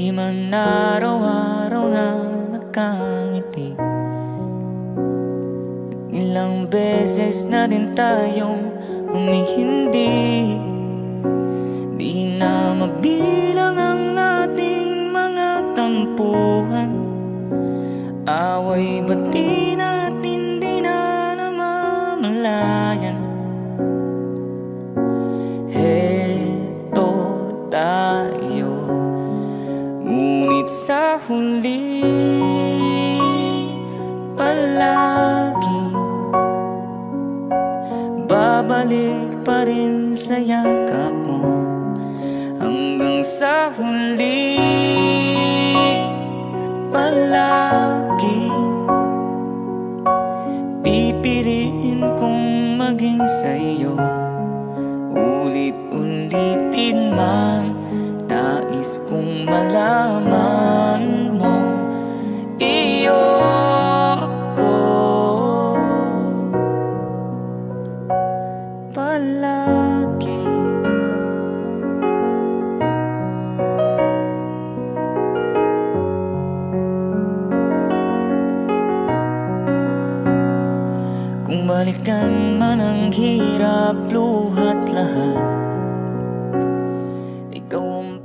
Di man araw-araw na nakangiti. Ilang beses na din tayong humihindi. Di na mabilang ang ating mga tampuhan. Away ba't di natin di na namamalayan? Heto tayo, ngunit sa huli palagi babalik pa rin sa yakap mo. Hanggang sa huli palagi pipiliin kong maging sa'yo. Ulit-ulitin man, nais kong malaman mo, iyo ko palagi. Kung balikan man ang hirap, luhat lahat, ikaw ang